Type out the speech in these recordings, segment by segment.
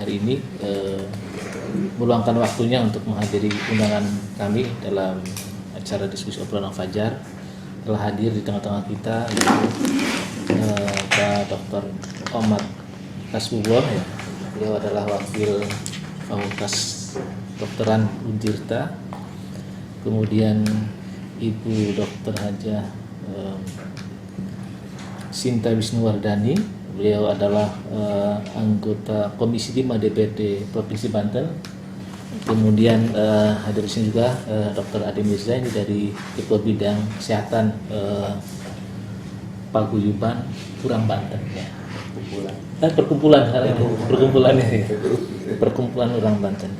hari ini meluangkan waktunya untuk menghadiri undangan kami dalam acara diskusi obrolan Fajar. Telah hadir di tengah-tengah kita Pak Dr. Ahmad Kasbullah, ya. Beliau adalah wakil Fakultas Kedokteran Untirta. Kemudian Ibu Dr. Hajah Sinta Wisnuwardani, beliau adalah anggota Komisi 5 DPRD Provinsi Banten. Kemudian hadir di sini juga Dr. Ade Mirza, ini dari Ketua Bidang Kesehatan Paguyuban Kurang Banten, ya. Perkumpulan Kurang Banten.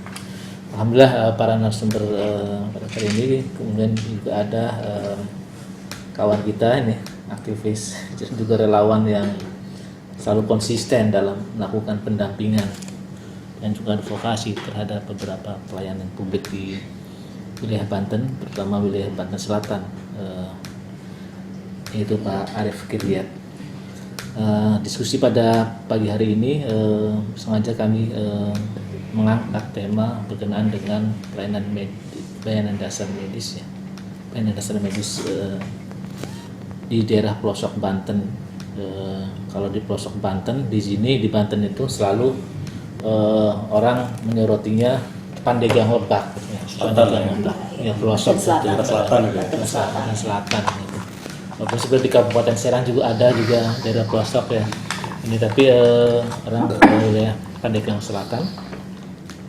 Alhamdulillah para narasumber pada kali ini, kemudian juga ada kawan kita ini, aktivis juga relawan yang selalu konsisten dalam melakukan pendampingan dan juga advokasi terhadap beberapa pelayanan publik di wilayah Banten, terutama wilayah Banten Selatan, yaitu Pak Arief Kiryat. Diskusi pada pagi hari ini sengaja kami mengangkat tema berkenaan dengan pelayanan dasar medis, ya. Pelayanan dasar medis di daerah pelosok Banten. Kalau di pelosok Banten, di sini di Banten itu selalu orang menyorotinya Pandeglang Lebak, ya, pelosok selatan. Gitu. Walaupun sebenarnya di Kabupaten Serang juga ada juga daerah pelosok, ya. Ini tapi orang wilayah Pandeglang Selatan.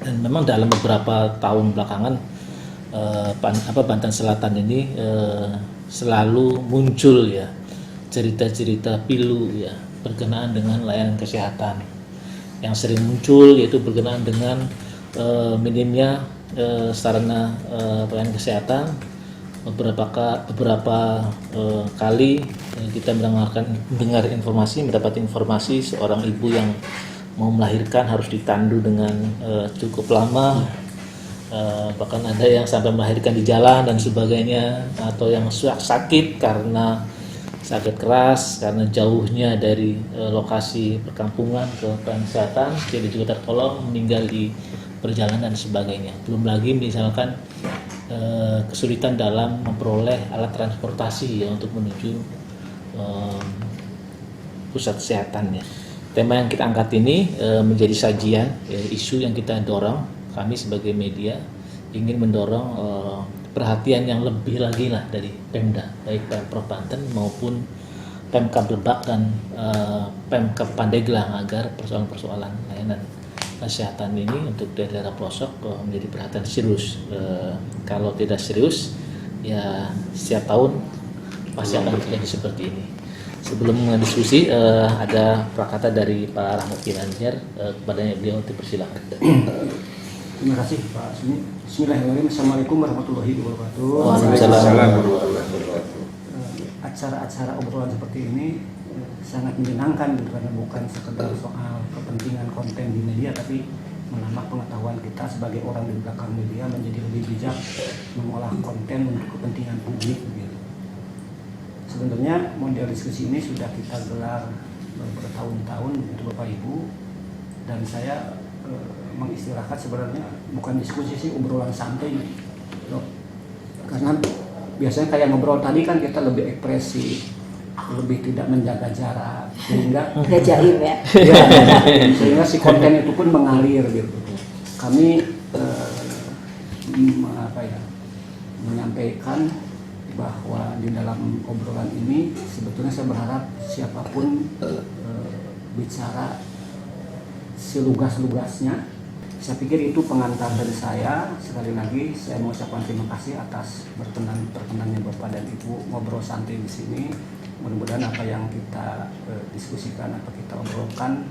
Dan memang dalam beberapa tahun belakangan Banten Selatan ini selalu muncul, ya, cerita-cerita pilu, ya, berkenaan dengan layanan kesehatan. Yang sering muncul yaitu berkenaan dengan minimnya sarana pelayanan kesehatan. Beberapa kali kita mendengar mendapat informasi seorang ibu yang mau melahirkan harus ditandu dengan cukup lama. Bahkan ada yang sampai melahirkan di jalan dan sebagainya, atau yang sakit karena sakit keras karena jauhnya dari lokasi perkampungan ke kesehatan, jadi juga tertolong, meninggal di perjalanan dan sebagainya. Belum lagi misalkan kesulitan dalam memperoleh alat transportasi, ya, untuk menuju pusat kesehatannya. Tema yang kita angkat ini menjadi sajian, ya, isu yang kita dorong. Kami sebagai media ingin mendorong perhatian yang lebih lagi lah dari Pemda, baik Pemprov Banten maupun Pemkab Lebak dan Pemkab Pandeglang, agar persoalan-persoalan layanan kesehatan ini untuk daerah pelosok menjadi perhatian serius. Kalau tidak serius, ya setiap tahun pasti akan terjadi seperti ini. Sebelum diskusi, ada prakata dari Pak Rahmat Ginanjar, kepadanya beliau dipersilakan. Terima kasih Pak Sumi. Bismillahirrahmanirrahim. Assalamualaikum warahmatullahi wabarakatuh. Waalaikumsalam. Acara-acara obrolan seperti ini sangat menyenangkan, karena bukan sekedar soal kepentingan konten di media, tapi menambah pengetahuan kita sebagai orang di belakang media menjadi lebih bijak mengolah konten untuk kepentingan publik. Gitu. Sebenarnya model diskusi ini sudah kita gelar bertahun-tahun untuk Bapak Ibu, dan saya mengistilahkan sebenarnya bukan diskusi sih, obrolan santai, karena biasanya kayak ngobrol tadi kan kita lebih ekspresif, lebih tidak menjaga jarak, sehingga jaim, ya. Sehingga si konten itu pun mengalir, gitu. Kami menyampaikan bahwa di dalam obrolan ini sebetulnya saya berharap siapapun bicara selugas-lugasnya. Saya pikir itu pengantar dari saya. Sekali lagi saya mengucapkan terima kasih atas perkenannya Bapak dan Ibu ngobrol santai di sini. Mudah-mudahan apa yang kita diskusikan, apa kita obrolkan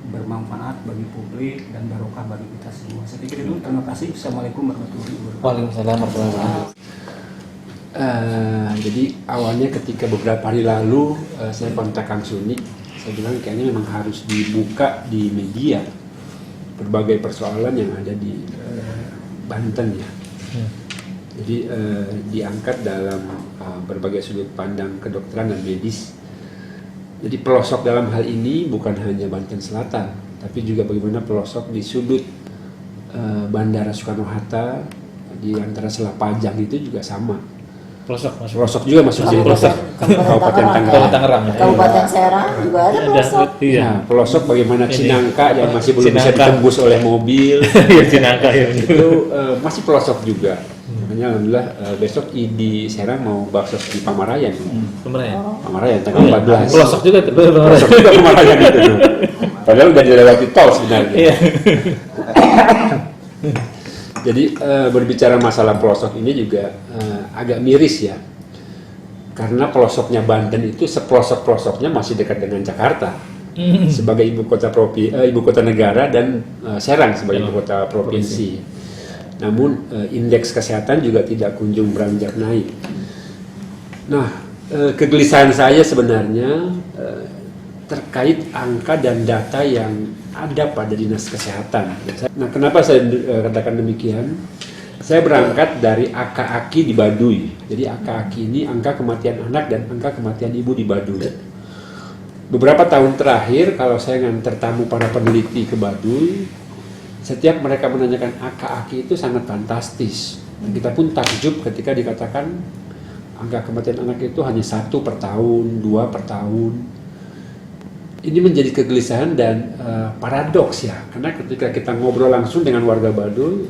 bermanfaat bagi publik dan barokah bagi kita semua. Saya pikir itu. Terima kasih. Assalamualaikum warahmatullahi wabarakatuh. Waalaikumsalam warahmatullahi wabarakatuh. Jadi awalnya ketika beberapa hari lalu saya kontak Kang Suni, saya bilang kayaknya memang harus dibuka di media berbagai persoalan yang ada di Banten, ya. Jadi diangkat dalam berbagai sudut pandang kedokteran dan medis. Jadi pelosok dalam hal ini bukan hanya Banten Selatan, tapi juga bagaimana pelosok di sudut Bandara Soekarno-Hatta di antara Selapajang itu juga sama. Pelosok juga masuk di pelosok Kabupaten Tangerang. Kabupaten Serang juga ada pelosok. Iya. Nah, pelosok bagaimana Ini. Cinangka yang masih belum bisa Cinangka. ditembus oleh mobil. Iya, Cinangka ya. Itu masih pelosok juga. Makanya alhamdulillah besok di Serang mau bakso di Pamarayan. Kemarin. Pamarayan tanggal 14. Pelosok juga tuh. Pelosok juga Pamarayan itu tuh. Padahal udah dilewati tol sebenarnya. Iya. Jadi berbicara masalah pelosok ini juga agak miris ya. Karena pelosoknya Banten itu sepelosok-pelosoknya masih dekat dengan Jakarta. Sebagai ibu kota negara dan Serang sebagai ibu kota provinsi. Namun indeks kesehatan juga tidak kunjung beranjak naik. Nah, kegelisahan saya sebenarnya terkait angka dan data yang ada pada dinas kesehatan. Nah, kenapa saya katakan demikian? Saya berangkat dari angka AKI di Baduy. Jadi angka AKI ini angka kematian anak dan angka kematian ibu di Baduy. Beberapa tahun terakhir kalau saya nganter tamu para peneliti ke Baduy, setiap mereka menanyakan angka AKI itu sangat fantastis. Dan kita pun takjub ketika dikatakan angka kematian anak itu hanya 1 per tahun, 2 per tahun. Ini menjadi kegelisahan dan paradoks ya, karena ketika kita ngobrol langsung dengan warga Baduy,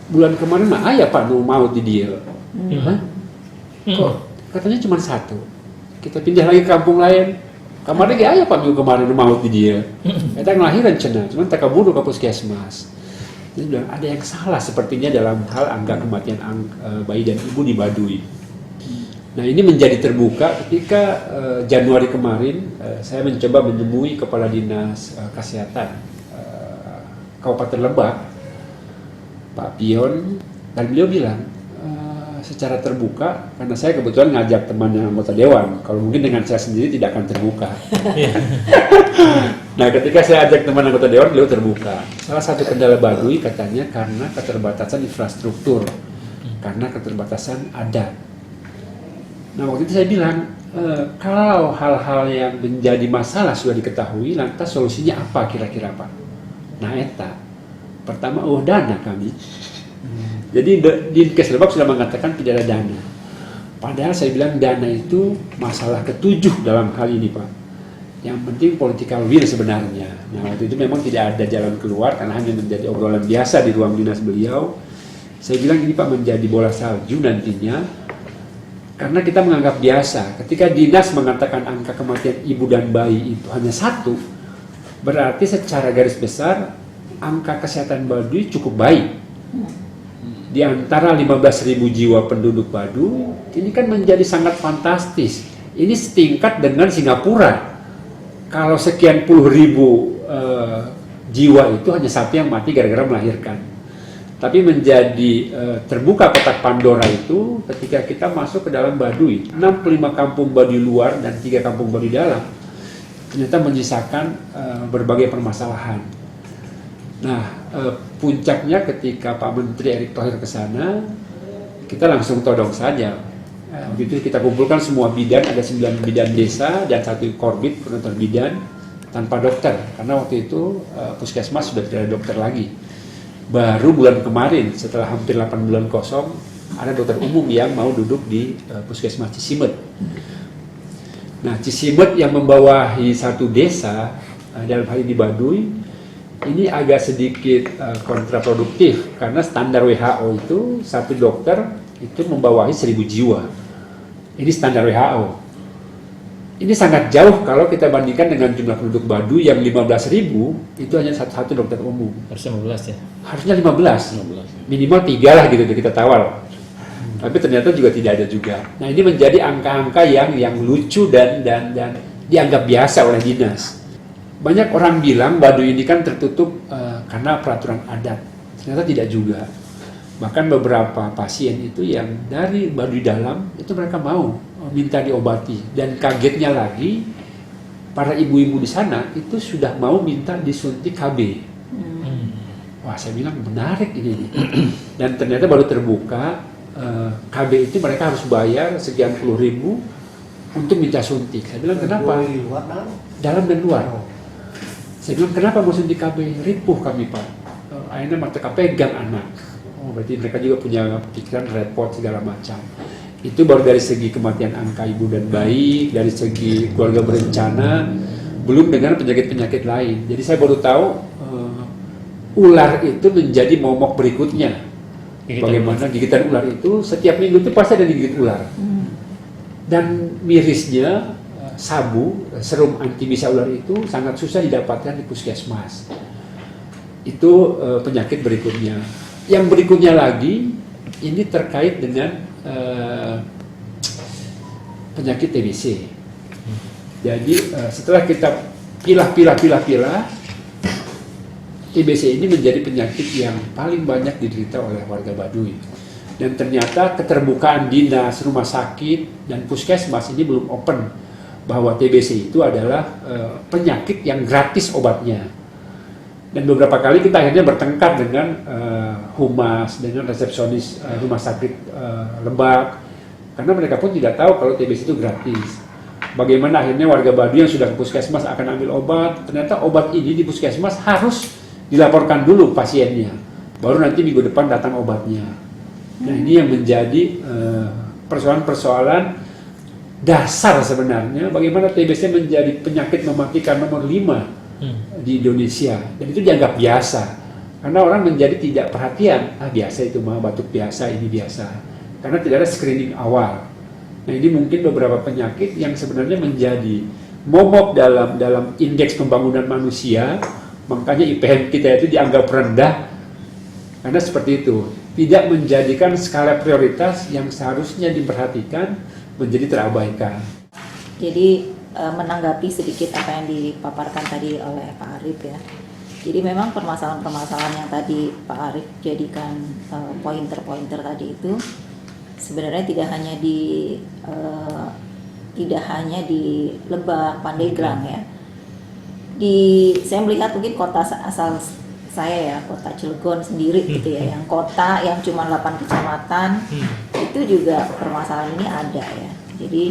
bulan kemarin mah ayah Pak nu mau di dia, kok katanya cuma 1, kita pindah lagi ke kampung lain, kemarin lagi ayah Pak minggu kemarin nu mau di dia, kita ngelahiran cina, cuman tak kabur ke puskesmas. Jadi bilang ada yang salah sepertinya dalam hal angka kematian bayi dan ibu di Baduy. Nah, ini menjadi terbuka ketika Januari kemarin saya mencoba menemui Kepala Dinas Kesehatan Kabupaten Lebak, Pak Pion, dan beliau bilang secara terbuka, karena saya kebetulan ngajak teman yang anggota dewan, kalau mungkin dengan saya sendiri tidak akan terbuka. Nah, ketika saya ajak teman anggota dewan, beliau terbuka. Salah satu kendala Baduy katanya karena keterbatasan infrastruktur, karena keterbatasan adat. Nah, waktu itu saya bilang, kalau hal-hal yang menjadi masalah sudah diketahui, lantas solusinya apa kira-kira Pak? Nah, eta. Pertama, dana kami. Jadi di Keslebak sudah mengatakan tidak ada dana. Padahal saya bilang dana itu masalah ke-7 dalam hal ini Pak. Yang penting political will sebenarnya. Nah, waktu itu memang tidak ada jalan keluar karena hanya menjadi obrolan biasa di ruang dinas beliau. Saya bilang ini Pak menjadi bola salju nantinya. Karena kita menganggap biasa, ketika dinas mengatakan angka kematian ibu dan bayi itu hanya 1, berarti secara garis besar angka kesehatan Baduy cukup baik. Di antara 15.000 jiwa penduduk Baduy, ini kan menjadi sangat fantastis. Ini setingkat dengan Singapura. Kalau sekian puluh ribu jiwa itu hanya 1 yang mati gara-gara melahirkan. Tapi menjadi terbuka kotak Pandora itu ketika kita masuk ke dalam Baduy. 65 kampung Baduy luar dan 3 kampung Baduy dalam ternyata menyisakan berbagai permasalahan. Nah, puncaknya ketika Pak Menteri Erick Thohir ke sana, kita langsung todong saja. Waktu itu kita kumpulkan semua bidan, ada 9 bidan desa dan 1 korbit penonton bidan tanpa dokter. Karena waktu itu puskesmas sudah tidak ada dokter lagi. Baru bulan kemarin setelah hampir 8 bulan kosong ada dokter umum yang mau duduk di puskesmas Cisimet. Nah, Cisimet yang membawahi 1 desa dalam hal ini Baduy ini agak sedikit kontraproduktif karena standar WHO itu 1 dokter itu membawahi 1.000 jiwa. Ini standar WHO. Ini sangat jauh kalau kita bandingkan dengan jumlah penduduk Baduy yang 15.000, itu hanya satu dokter umum. Harusnya 15 ya? Harusnya 15. Minimal 3 lah gitu kita tawar. Tapi ternyata juga tidak ada juga. Nah, ini menjadi angka-angka yang lucu dan dianggap biasa oleh dinas. Banyak orang bilang Baduy ini kan tertutup karena peraturan adat. Ternyata tidak juga. Bahkan beberapa pasien itu yang dari Baduy dalam itu mereka mau minta diobati, dan kagetnya lagi para ibu-ibu di sana itu sudah mau minta disuntik KB. Wah, saya bilang menarik ini. Dan ternyata baru terbuka KB itu mereka harus bayar sekian puluh ribu untuk minta suntik. Saya bilang kenapa? Dalam dan luar. Saya bilang, kenapa mau suntik KB? Ripuh kami Pak. Akhirnya mereka pegang anak. Oh, berarti mereka juga punya pikiran repot segala macam. Itu baru dari segi kematian angka ibu dan bayi, dari segi keluarga berencana, belum dengan penyakit-penyakit lain. Jadi saya baru tahu ular itu menjadi momok berikutnya. Bagaimana gigitan ular itu setiap minggu itu pasti ada digigit ular. Dan mirisnya sabu, serum anti bisa ular itu sangat susah didapatkan di puskesmas. Itu penyakit berikutnya. Yang berikutnya lagi ini terkait dengan penyakit TBC. Jadi setelah kita pilah, TBC ini menjadi penyakit yang paling banyak diderita oleh warga Baduy. Dan ternyata keterbukaan dinas, rumah sakit, dan puskesmas ini belum open bahwa TBC itu adalah penyakit yang gratis obatnya. Dan beberapa kali kita akhirnya bertengkar dengan humas, dengan resepsionis rumah sakit Lebak, karena mereka pun tidak tahu kalau TBC itu gratis. Bagaimana akhirnya warga Baduy yang sudah ke puskesmas akan ambil obat, ternyata obat ini di puskesmas harus dilaporkan dulu pasiennya, baru nanti minggu depan datang obatnya. Nah ini yang menjadi persoalan-persoalan dasar sebenarnya, bagaimana TBC menjadi penyakit mematikan nomor 5 di Indonesia, dan itu dianggap biasa karena orang menjadi tidak perhatian, biasa itu mah batuk biasa, ini biasa, karena tidak ada screening awal. Nah ini mungkin beberapa penyakit yang sebenarnya menjadi momok dalam indeks pembangunan manusia, makanya IPM kita itu dianggap rendah karena seperti itu, tidak menjadikan skala prioritas yang seharusnya diperhatikan menjadi terabaikan. Jadi menanggapi sedikit apa yang dipaparkan tadi oleh Pak Arif ya. Jadi memang permasalahan-permasalahan yang tadi Pak Arif jadikan pointer-pointer tadi itu sebenarnya tidak hanya di Lebak, Pandeglang ya. Saya melihat mungkin kota asal saya ya, kota Cilegon sendiri gitu ya, yang kota yang cuma 8 kecamatan itu juga permasalahan ini ada ya. Jadi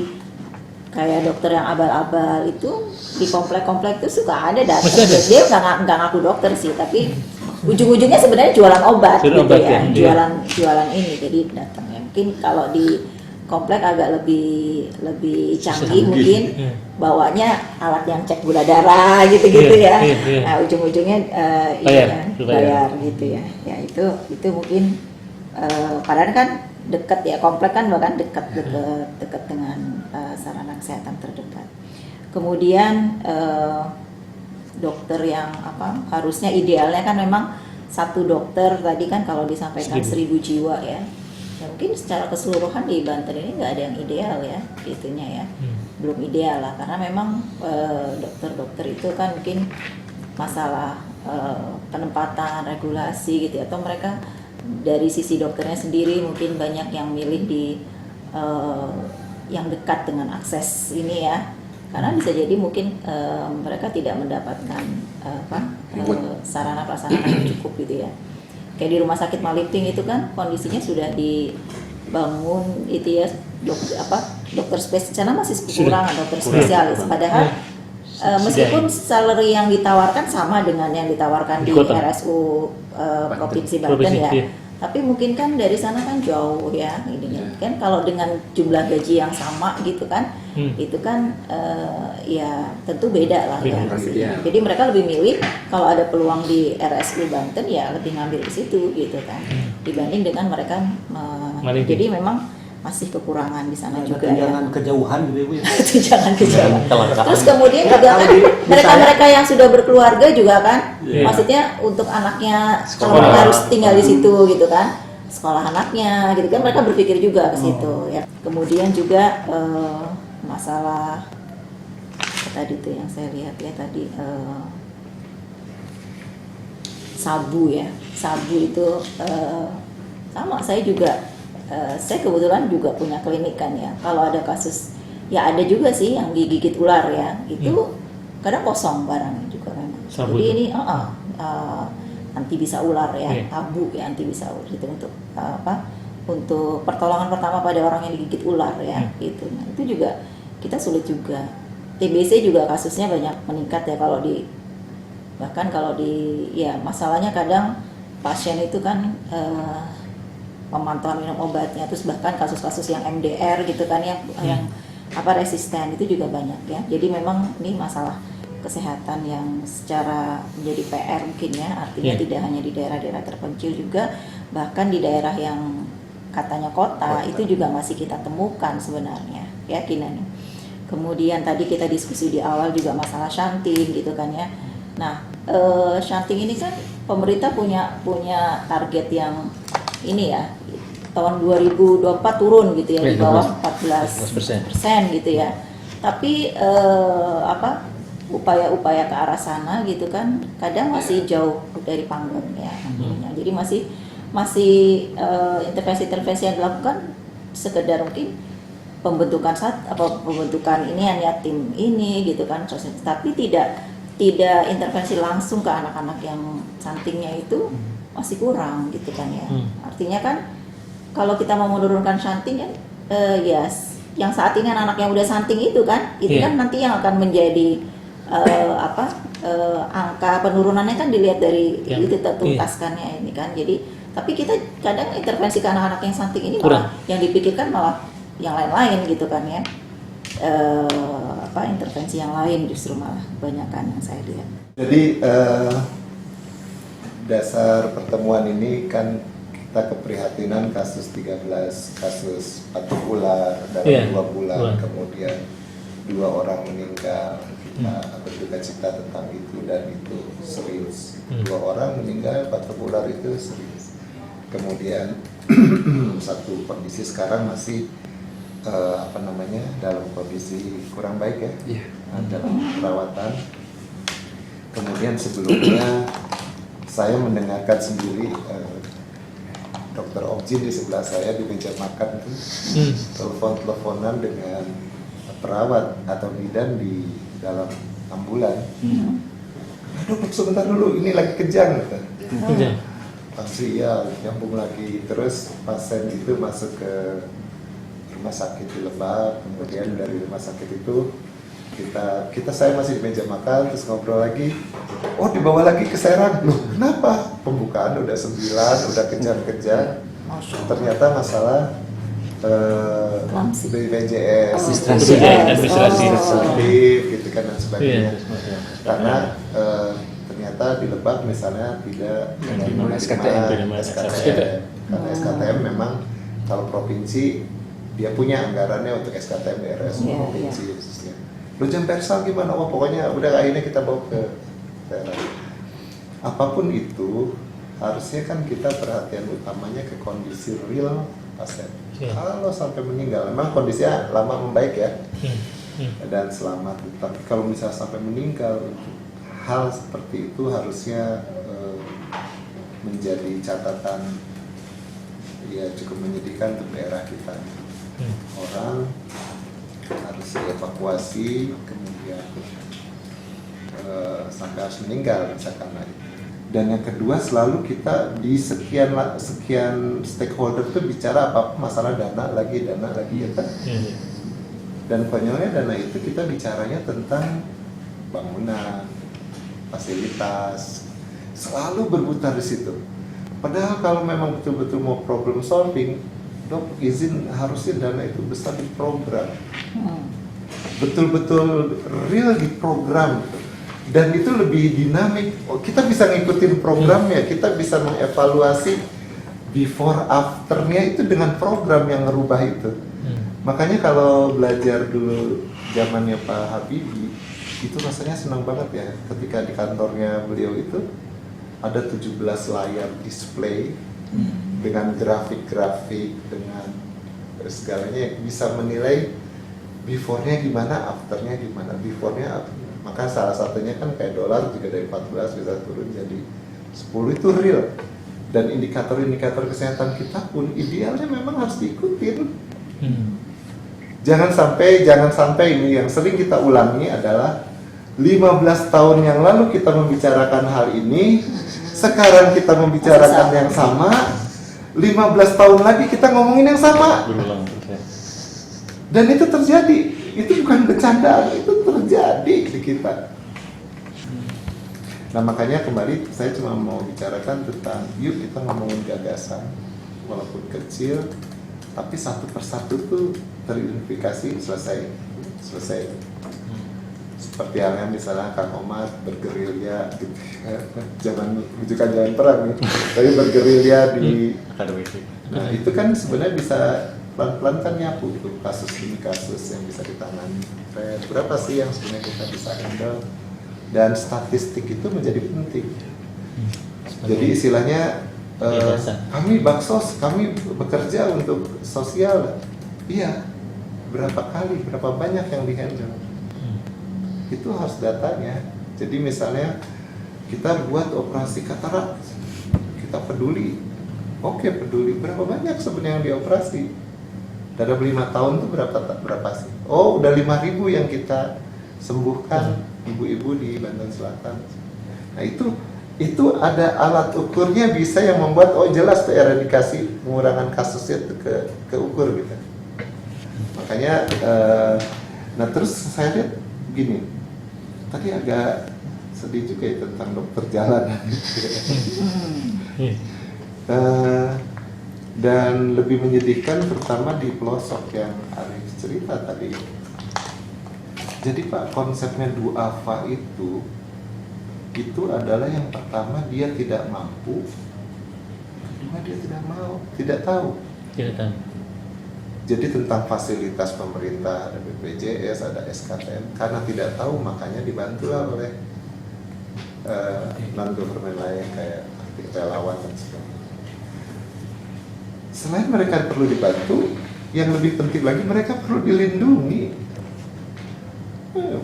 kayak dokter yang abal-abal itu di komplek-komplek itu suka ada datang. Dia nggak ngaku dokter sih, tapi ujung-ujungnya sebenarnya jualan obat gitu ya, jualan ini. Jadi datang ya. Mungkin kalau di komplek agak lebih canggih mungkin bawanya alat yang cek gula darah gitu-gitu ya. Nah ujung-ujungnya bayar gitu ya. Ya itu mungkin padahal kan dekat ya, komplek kan bahkan dekat dengan sarana kesehatan terdekat. Kemudian dokter yang harusnya idealnya kan memang satu dokter tadi kan kalau disampaikan 1000 jiwa ya. Ya mungkin secara keseluruhan di Banten ini nggak ada yang ideal ya, gitunya ya, belum ideal lah karena memang dokter-dokter itu kan mungkin masalah penempatan, regulasi gitu ya, atau mereka dari sisi dokternya sendiri mungkin banyak yang milih di yang dekat dengan akses ini ya, karena bisa jadi mungkin mereka tidak mendapatkan sarana prasarana yang cukup gitu ya. Kayak di rumah sakit Malipting itu kan kondisinya sudah dibangun itu ya, dokter spesialis sana masih kekurangan dokter spesialis, padahal meskipun salary yang ditawarkan sama dengan yang ditawarkan di RSU Provinsi Banten ya, tapi mungkin kan dari sana kan jauh ya, kan kalau dengan jumlah gaji yang sama gitu kan, itu kan ya tentu beda lah ya. Jadi mereka lebih milih kalau ada peluang di RSU Banten ya lebih ngambil di situ gitu kan, dibanding dengan mereka jadi memang masih kekurangan di sana juga ya. Jangan kejauhan gitu ya. Jangan kejauhan. Terus kemudian juga kan mereka-mereka yang sudah berkeluarga juga kan, maksudnya untuk anaknya kalau mereka harus tinggal di situ gitu kan, sekolah anaknya gitu kan, mereka berpikir juga ke situ ya. Kemudian juga masalah tadi tuh yang saya lihat ya tadi sabu ya, sabu itu sama saya juga. Saya kebetulan juga punya klinik kan ya. Kalau ada kasus, ya ada juga sih yang digigit ular ya. Itu kadang kosong barangnya juga memang. Jadi ini anti bisa ular ya, abu ya anti bisa ular gitu untuk untuk pertolongan pertama pada orang yang digigit ular ya. Gitu. Nah, itu juga kita sulit juga. TBC juga kasusnya banyak meningkat ya kalau di Bahkan kalau ya masalahnya kadang pasien itu kan pemantauan minum obatnya, terus bahkan kasus-kasus yang MDR gitu kan yang resisten itu juga banyak ya. Jadi memang ini masalah kesehatan yang secara menjadi PR mungkin ya, artinya tidak hanya di daerah-daerah terpencil juga, bahkan di daerah yang katanya kota itu juga masih kita temukan sebenarnya keyakinannya. Kemudian tadi kita diskusi di awal juga masalah shunting gitu kan ya. Nah, shunting ini kan pemerintah punya target yang ini ya, tahun 2024 turun gitu ya, di bawah 14% gitu ya. Tapi upaya-upaya ke arah sana gitu kan kadang masih jauh dari panggung ya. Jadi masih intervensi-intervensi yang dilakukan sekedar mungkin pembentukan ini hanya tim ini gitu kan, tapi tidak intervensi langsung ke anak-anak yang stuntingnya itu masih kurang gitu kan ya. Artinya kan kalau kita mau menurunkan stunting kan yang saat ini anak yang udah stunting itu kan kan nanti yang akan menjadi angka penurunannya kan dilihat dari itu tertuntaskannya ini kan. Jadi tapi kita kadang intervensi ke anak-anak yang stunting ini malah yang dipikirkan malah yang lain-lain gitu kan ya. Intervensi yang lain justru malah kebanyakan yang saya lihat. Jadi dasar pertemuan ini kan kita keprihatinan kasus 13 kasus batuk ular dalam 2 bulan, kemudian 2 orang meninggal, kita berduka cita tentang itu dan itu serius. 2 orang meninggal batuk ular itu serius. Kemudian satu kondisi sekarang masih dalam kondisi kurang baik ya, dalam perawatan. Kemudian sebelumnya saya mendengarkan sendiri Dr. Omjin di sebelah saya di meja makan itu telepon-teleponan dengan perawat atau bidan di dalam ambulan. Dok, sebentar dulu, ini lagi kejang. Pasti ya, nyambung lagi. Terus pasien itu masuk ke rumah sakit di Lebak, kemudian dari rumah sakit itu saya masih di meja makan, terus ngobrol lagi, dibawa lagi ke Serang. Loh, kenapa? Pembukaan udah 9, udah kejar-kejar, ternyata masalah BPJS, administratif gitu kan dan sebagainya. Karena ternyata di Lebak misalnya tidak menerima SKTM, karena SKTM memang kalau provinsi dia punya anggarannya untuk SKTM daerah provinsi khususnya. Lu jam persal gimana? Pokoknya udah akhirnya kita bawa ke daerah. Apapun itu harusnya kan kita perhatian utamanya ke kondisi real pasien. Kalau sampai meninggal, memang kondisinya lama membaik ya dan selamat. Tapi kalau misalnya sampai meninggal, hal seperti itu harusnya menjadi catatan ya cukup menyedihkan untuk daerah kita. Orang harus dievakuasi, kemudian sampai harus meninggal misalkan lagi. Dan yang kedua, selalu kita di sekian stakeholder itu bicara apa masalah dana lagi ya kan. Dan konyolnya dana itu kita bicaranya tentang bangunan, fasilitas, selalu berputar di situ. Padahal kalau memang betul-betul mau problem solving, Dok, izin harusnya dana itu besar di program, betul-betul real di program, dan itu lebih dinamik. Kita bisa ngikutin programnya, kita bisa mengevaluasi before afternya itu dengan program yang ngerubah itu. Makanya kalau belajar dulu zamannya Pak Habibie, itu rasanya senang banget ya, ketika di kantornya beliau itu ada 17 layar display dengan grafik-grafik, dengan segalanya bisa menilai before-nya gimana, after-nya gimana. Before-nya, maka salah satunya kan kayak dolar juga dari 14 bisa turun jadi 10, itu real. Dan indikator-indikator kesehatan kita pun idealnya memang harus diikutin. Jangan sampai ini yang sering kita ulangi adalah 15 tahun yang lalu kita membicarakan hal ini, sekarang kita membicarakan yang sama, 15 tahun lagi kita ngomongin yang sama. Dan itu terjadi, itu bukan bercandaan, itu terjadi di kita. Nah makanya kembali saya cuma mau bicarakan tentang yuk kita ngomongin gagasan walaupun kecil tapi satu persatu tuh teridentifikasi selesai. Seperti halnya misalnya Kang Omar bergerilya gitu, zaman rujukan jalan perang nih, tapi bergerilya di akademisi. Nah itu kan sebenarnya bisa pelan-pelan kan nyapu gitu kasus demi kasus yang bisa ditangani. Berapa sih yang sebenarnya kita bisa handle, dan statistik itu menjadi penting. Jadi istilahnya kami baksos, kami bekerja untuk sosial. Iya, berapa kali, berapa banyak yang dihandle. Itu harus datanya. Jadi misalnya kita buat operasi katarak, kita peduli. Oke, peduli. Berapa banyak sebenarnya yang dioperasi? Dalam 5 tahun itu berapa sih? Oh, udah 5.000 yang kita sembuhkan ibu-ibu di Banten Selatan. Nah itu ada alat ukurnya bisa yang membuat jelas tuh eradikasi pengurangan kasusnya itu ke ukur gitu. Makanya nah terus saya lihat begini, tadi agak sedih juga ya tentang dokter jalanan. Dan lebih menyedihkan terutama di pelosok yang Arif cerita tadi. Jadi Pak, konsepnya duafa itu adalah yang pertama dia tidak mampu, kedua dia tidak mau, tidak tahu. Jadi tentang fasilitas pemerintah, ada BPJS, ada SKTN, karena tidak tahu makanya dibantu oleh non-government lain kayak relawan dan sebagainya. Selain mereka perlu dibantu, yang lebih penting lagi mereka perlu dilindungi.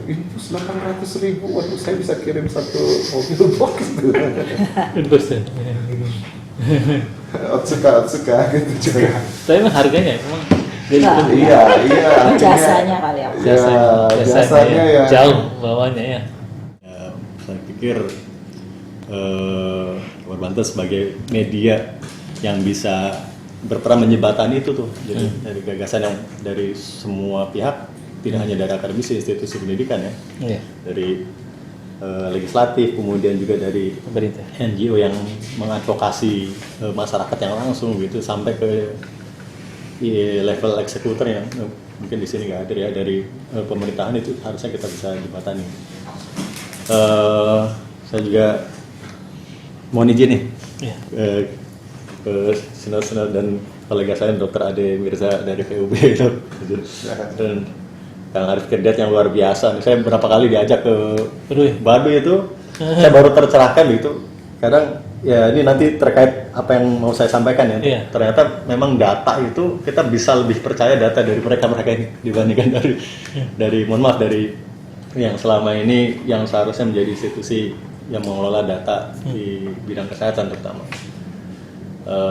Infus 800.000, waduh saya bisa kirim 1 mobil box gitu. Infus ya. Otsuka gitu juga. Tapi emang harganya emang Iya. Jasanya kali ya. Jasanya ya. Jauh bawahnya ya. Saya pikir Banten sebagai media yang bisa berperan menjembatani itu tuh. Jadi dari gagasan yang dari semua pihak, tidak hanya dari akademisi, institusi pendidikan ya, dari legislatif, kemudian juga dari Pemerintah. NGO yang mengadvokasi masyarakat yang langsung gitu, sampai ke level eksekutor yang mungkin di sini nggak hadir ya, dari pemerintahan itu harusnya kita bisa jembatani. Saya juga mohon izin nih ke senior dan kolega saya Dr. Ade Mirza dari PUB itu, dan Kang Arif Kedat yang luar biasa. Saya beberapa kali diajak ke Baduy itu, saya baru tercerahkan gitu. Kadang ya ini nanti terkait apa yang mau saya sampaikan ya. Ternyata memang data itu kita bisa lebih percaya data dari mereka ini dibandingkan dari mohon maaf dari yang selama ini yang seharusnya menjadi institusi yang mengelola data di bidang kesehatan terutama.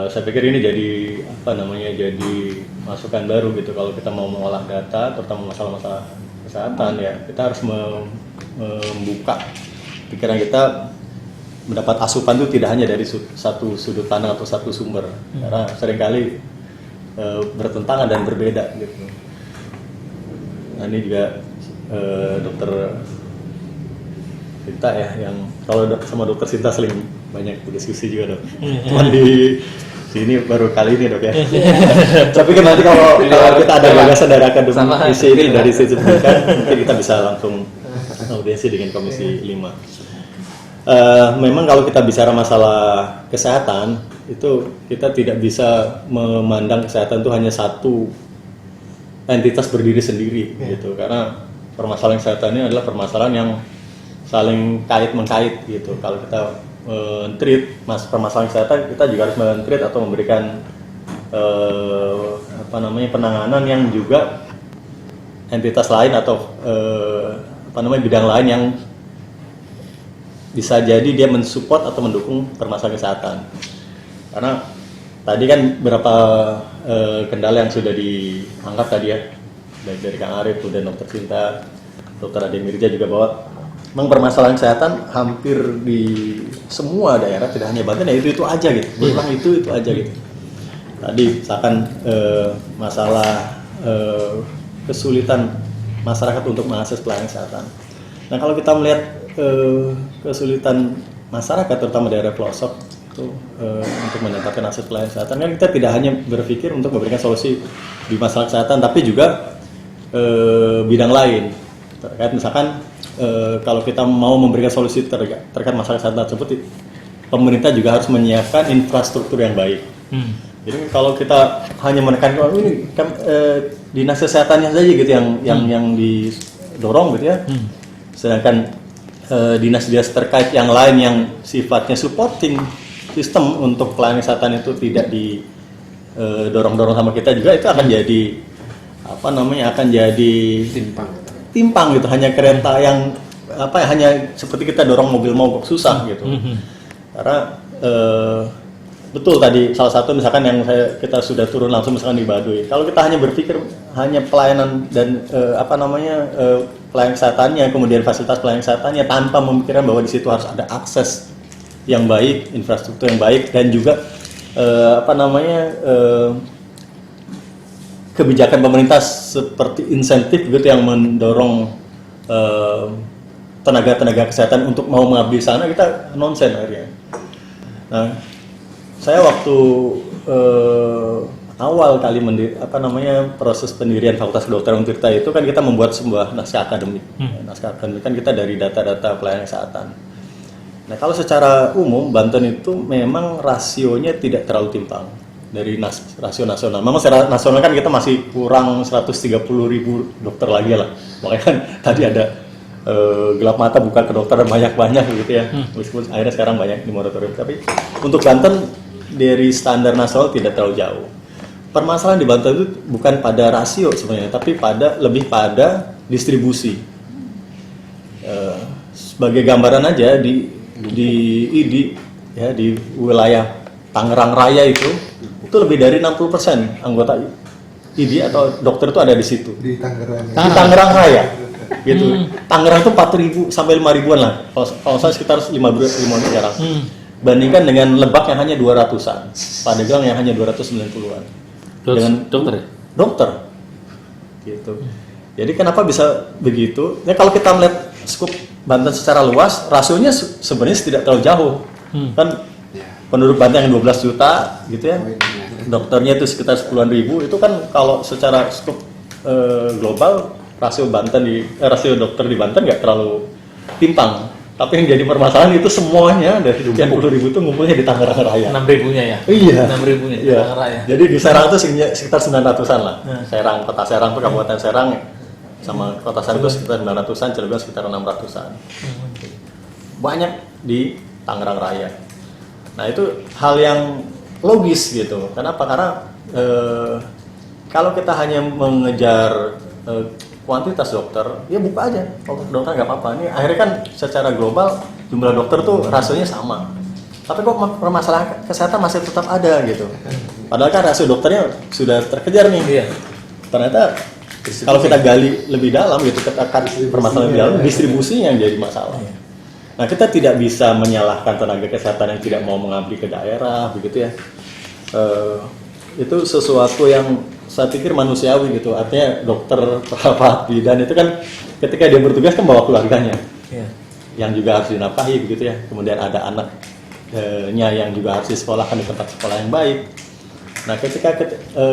Saya pikir ini jadi jadi masukan baru gitu kalau kita mau mengolah data terutama masalah-masalah kesehatan ya, kita harus membuka pikiran kita mendapat asupan itu tidak hanya dari satu sudut pandang atau satu sumber, karena seringkali bertentangan dan berbeda gitu. Nah ini juga Dokter Sinta ya, yang kalau sama Dokter Sinta sering banyak berdiskusi juga dok. Cuman di sini baru kali ini dok ya. Tapi kan nanti kalau kita ada gagasan dari akademisi ini dari sisi pendidikan, mungkin kita bisa langsung audiensi dengan Komisi 5. Memang kalau kita bicara masalah kesehatan itu kita tidak bisa memandang kesehatan itu hanya satu entitas berdiri sendiri gitu, karena permasalahan kesehatan ini adalah permasalahan yang saling kait-mengkait gitu. Kalau kita treat permasalahan kesehatan, kita juga harus men-treat atau memberikan penanganan yang juga entitas lain atau bidang lain yang bisa jadi dia mensupport atau mendukung permasalahan kesehatan. Karena tadi kan beberapa kendala yang sudah diangkat tadi ya, baik dari Kang Arif dan Dr. Sinta, Dr. Ade Mirza juga, bahwa memang permasalahan kesehatan hampir di semua daerah, tidak hanya Banten ya itu aja gitu, berulang itu aja gitu. Tadi misalkan masalah kesulitan masyarakat untuk mengakses pelayanan kesehatan. Nah kalau kita melihat kesulitan masyarakat terutama daerah pelosok itu untuk mendapatkan akses pelayanan kesehatan kan kita tidak hanya berpikir untuk memberikan solusi di masalah kesehatan tapi juga bidang lain terkait misalkan kalau kita mau memberikan solusi terkait masalah kesehatan tersebut pemerintah juga harus menyiapkan infrastruktur yang baik. Jadi kalau kita hanya menekan ini dinas kesehatannya saja gitu yang didorong gitu ya. Sedangkan dinas-dinas terkait yang lain yang sifatnya supporting sistem untuk pelayanan kesehatan itu tidak didorong-dorong sama kita juga itu akan jadi akan jadi timpang gitu, hanya kereta yang hanya seperti kita dorong mobil mogok susah gitu. Karena betul tadi salah satu misalkan yang kita sudah turun langsung misalkan di Baduy. Kalau kita hanya berpikir hanya pelayanan dan pelayanan kesehatannya, kemudian fasilitas pelayanan kesehatannya tanpa memikirkan bahwa di situ harus ada akses yang baik, infrastruktur yang baik dan juga kebijakan pemerintah seperti insentif gitu yang mendorong tenaga-tenaga kesehatan untuk mau mengabdi sana, kita nonsen akhirnya. Nah, saya waktu awal kali proses pendirian Fakultas Kedokteran Untirta itu kan kita membuat sebuah naskah akademik. Naskah akademik kan kita dari data-data pelayanan kesehatan. Nah, kalau secara umum Banten itu memang rasionya tidak terlalu timpang dari rasio nasional. Memang secara nasional kan kita masih kurang 130.000 dokter lagi lah. Makanya kan tadi ada gelap mata buka ke dokter banyak-banyak gitu ya. Meskipun akhirnya sekarang banyak di moratorium. Tapi untuk Banten dari standar nasional tidak terlalu jauh. Permasalahan di Banten itu bukan pada rasio sebenarnya, tapi lebih pada distribusi. Sebagai gambaran aja di wilayah Tangerang Raya itu lebih dari 60% anggota ID atau dokter itu ada di situ. Di Tangerang. Di Tangerang Raya. Gitu. Tangerang itu 4.000 sampai 5.000-an lah. Kalau saya sekitar 5.000-an sekarang. Bandingkan dengan Lebak yang hanya 200-an. Pandeglang yang hanya 290-an. Dengan dokter ya? Dokter. Gitu. Jadi kenapa bisa begitu? Ya kalau kita melihat skup Banten secara luas, rasionya sebenarnya tidak terlalu jauh. Kan penduduk Banten yang 12 juta gitu ya. Dokternya itu sekitar 10.000, itu kan kalau secara skup global rasio dokter di Banten nggak terlalu timpang. Tapi yang jadi permasalahan itu semuanya dari sekian 10.000 itu ngumpulnya di Tangerang Raya. 6.000-nya ya? Iya. 6.000-nya di Tangerang Raya. Jadi di Serang itu sekitar 900-an lah. Serang, kota Serang itu Kabupaten Serang sama kota Serang itu sekitar 900-an, Cilegon sekitar 600-an. Banyak di Tangerang Raya. Nah itu hal yang logis gitu. Kenapa? Karena kalau kita hanya mengejar kuantitas dokter, ya buka aja. Kalau dokter nggak apa-apa. Ini akhirnya kan secara global jumlah dokter tuh rasionya sama. Tapi kok permasalahan kesehatan masih tetap ada gitu. Padahal kan rasio dokternya sudah terkejar nih. Iya. Ternyata kalau kita gali lebih dalam gitu, kita akan permasalahan lebih dalam, distribusinya yang jadi masalah. Nah, kita tidak bisa menyalahkan tenaga kesehatan yang tidak mau mengabdi ke daerah, begitu ya. Itu sesuatu yang saya pikir manusiawi gitu. Artinya dokter, perawat, bidan itu kan ketika dia bertugas kan bawa keluarganya, yang juga harus dinafkahi begitu ya. Kemudian ada anaknya yang juga harus disekolahkan di tempat sekolah yang baik. Nah, ketika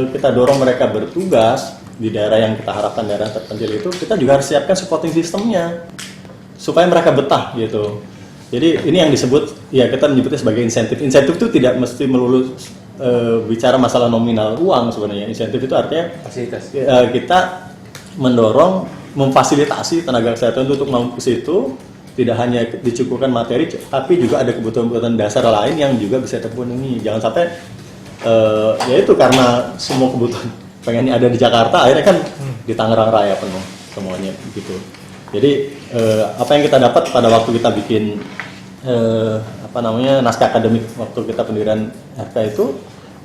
kita dorong mereka bertugas di daerah yang kita harapkan daerah terpencil itu, kita juga harus siapkan supporting sistemnya supaya mereka betah gitu. Jadi ini yang disebut, ya kita menyebutnya sebagai insentif. Insentif itu tidak mesti melulu bicara masalah nominal uang sebenarnya. Insentif itu artinya Fasilitas. Kita mendorong, memfasilitasi tenaga kesehatan untuk mau ke situ, tidak hanya dicukupkan materi, tapi juga ada kebutuhan-kebutuhan dasar lain yang juga bisa terpenuhi. Jangan sampai yaitu karena semua kebutuhan pengennya ada di Jakarta, akhirnya kan di Tangerang Raya penuh semuanya gitu. Jadi apa yang kita dapat pada waktu kita bikin naskah akademik waktu kita pendirian FK itu,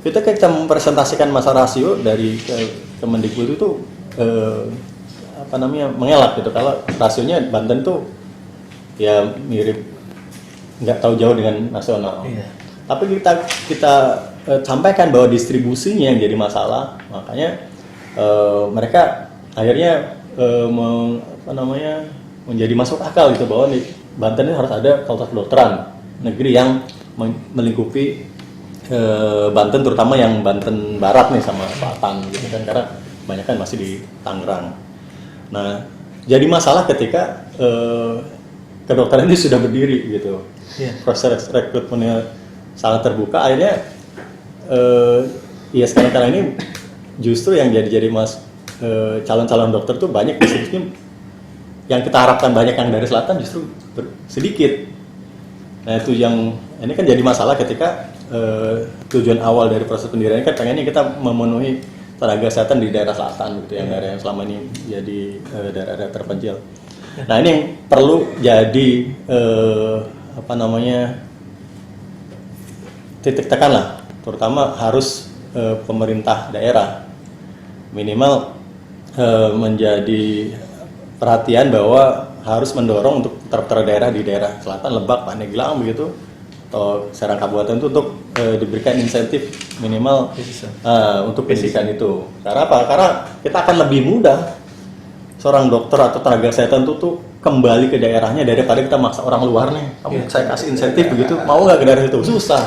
kita mempresentasikan masa rasio dari Kemendikbud itu mengelak gitu. Kalau rasionya Banten tuh ya mirip, nggak tahu jauh dengan nasional. Iya. Tapi kita sampaikan bahwa distribusinya yang jadi masalah, makanya mereka akhirnya menjadi masuk akal gitu bahwa nih Banten ini harus ada fakultas kedokteran negeri yang melingkupi Banten, terutama yang Banten Barat nih sama Selatan gitu kan, karena banyak kan masih di Tangerang. Nah, jadi masalah ketika kedokteran ini sudah berdiri gitu, proses rekrutmennya sangat terbuka, akhirnya ya sekarang ini justru yang jadi calon-calon dokter tuh banyak, khususnya yang kita harapkan banyak yang dari selatan justru sedikit. Nah itu yang ini kan jadi masalah ketika tujuan awal dari proses pendirian kan pengennya kita memenuhi tenaga kesehatan di daerah selatan gitu, yang daerah yang selama ini jadi daerah-daerah terpencil. Nah ini yang perlu jadi titik tekan lah, terutama harus pemerintah daerah minimal menjadi perhatian bahwa harus mendorong untuk putra-putra daerah di daerah selatan, Lebak, Pandeglang begitu, atau Serang Kabupaten itu untuk diberikan insentif minimal untuk pendidikan itu. Karena apa? Karena kita akan lebih mudah seorang dokter atau tenaga kesehatan itu tuh kembali ke daerahnya daripada kita maksa orang luar nih. Kamu saya kasih insentif begitu, mau nggak ke daerah itu? Susah.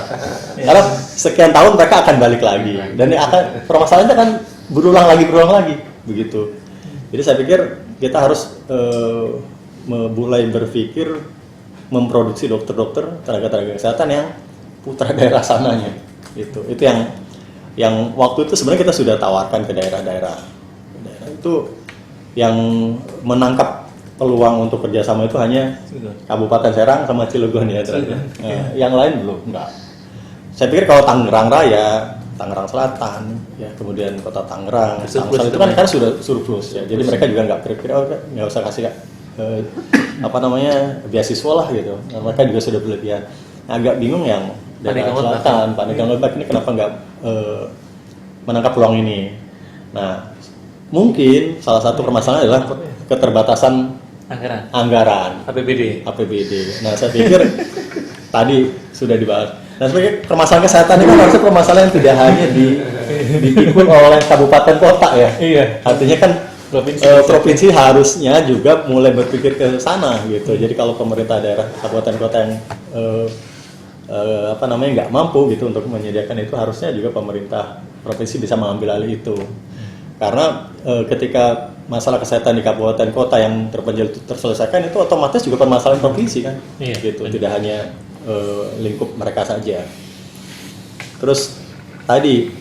Karena sekian tahun mereka akan balik lagi dan permasalahannya kan berulang lagi begitu. Jadi saya pikir kita harus mulai berpikir memproduksi dokter-dokter, tenaga-tenaga kesehatan yang putra daerah sananya. Itu yang waktu itu sebenarnya kita sudah tawarkan ke daerah-daerah. Daerah itu yang menangkap peluang untuk kerjasama itu hanya Kabupaten Serang sama Cilegon ya terakhir. Yang lain belum, enggak. Saya pikir kalau Tangerang Raya, Tangerang Selatan, ya kemudian Kota Tangerang, Tangsel itu kan sudah surplus ya. Jadi mereka juga nggak kira-kira nggak usah kasih beasiswa lah gitu. Nah, mereka juga sudah berlebihan. Nah, agak bingung yang daerah selatan, Pandeglang Lebak ini kenapa nggak menangkap peluang ini. Nah, mungkin salah satu permasalahan adalah keterbatasan anggaran APBD. Nah, saya pikir tadi sudah dibahas. Nah, sebagai permasalahan kesehatan ini kan harusnya permasalahan yang tidak hanya dipikul oleh kabupaten kota ya. Iya. Artinya kan provinsi harusnya juga mulai berpikir ke sana gitu. Jadi kalau pemerintah daerah kabupaten kota yang nggak mampu gitu untuk menyediakan itu, harusnya juga pemerintah provinsi bisa mengambil alih itu. Karena ketika masalah kesehatan di kabupaten kota yang terpencil itu terselesaikan, itu otomatis juga permasalahan provinsi kan, gitu. Tidak hanya lingkup mereka saja. Terus tadi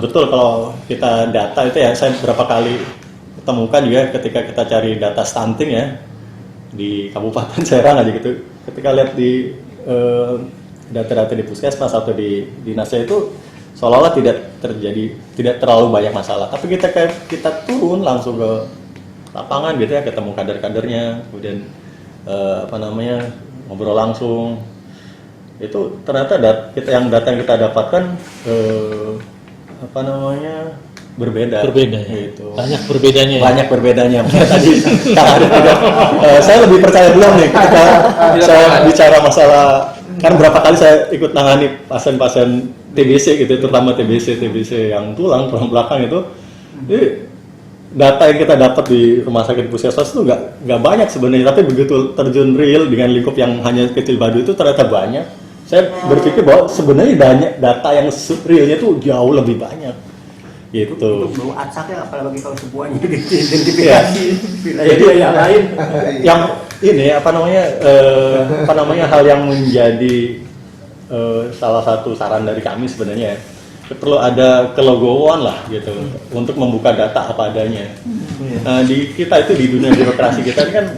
betul kalau kita data itu ya, saya beberapa kali temukan juga ketika kita cari data stunting ya di Kabupaten Serang aja gitu. Ketika lihat di data-data di puskesmas atau di dinasnya itu seolah-olah tidak terlalu banyak masalah. Tapi kita turun langsung ke lapangan gitu ya, ketemu kader-kadernya, kemudian ngobrol langsung. Itu ternyata data yang kita dapatkan berbeda ya. Gitu. Banyak perbedanya. Tadi saya lebih percaya belum nih ketika saya bicara masalah, kan berapa kali saya ikut nangani pasien-pasien TBC gitu, terutama TBC yang tulang belakang itu. Jadi data yang kita dapat di rumah sakit puskesmas itu nggak banyak sebenarnya, tapi begitu terjun real dengan lingkup yang hanya kecil badu itu ternyata banyak. Saya berpikir bahwa sebenarnya data yang realnya itu jauh lebih banyak. Gitu. Untuk bau acaknya, apalagi kalau semuanya diidentifikasi jadi yang lain, yang ini hal yang menjadi salah satu saran dari kami sebenarnya. Perlu ada kelegowoan lah gitu untuk membuka data apa adanya. Nah, di kita itu di dunia birokrasi kita kan,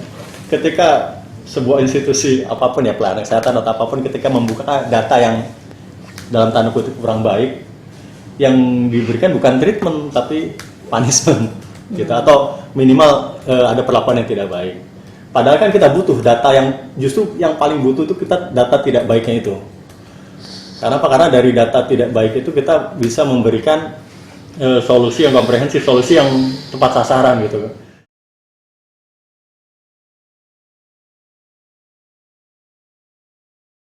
ketika sebuah institusi apapun ya, pelayanan kesehatan atau apapun, ketika membuka data yang dalam tanda kutip kurang baik, yang diberikan bukan treatment tapi punishment gitu, atau minimal ada perlakuan yang tidak baik. Padahal kan kita butuh data yang justru yang paling butuh itu kita data tidak baiknya itu. Karena apa? Karena dari data tidak baik itu kita bisa memberikan solusi yang komprehensif, solusi yang tepat sasaran gitu.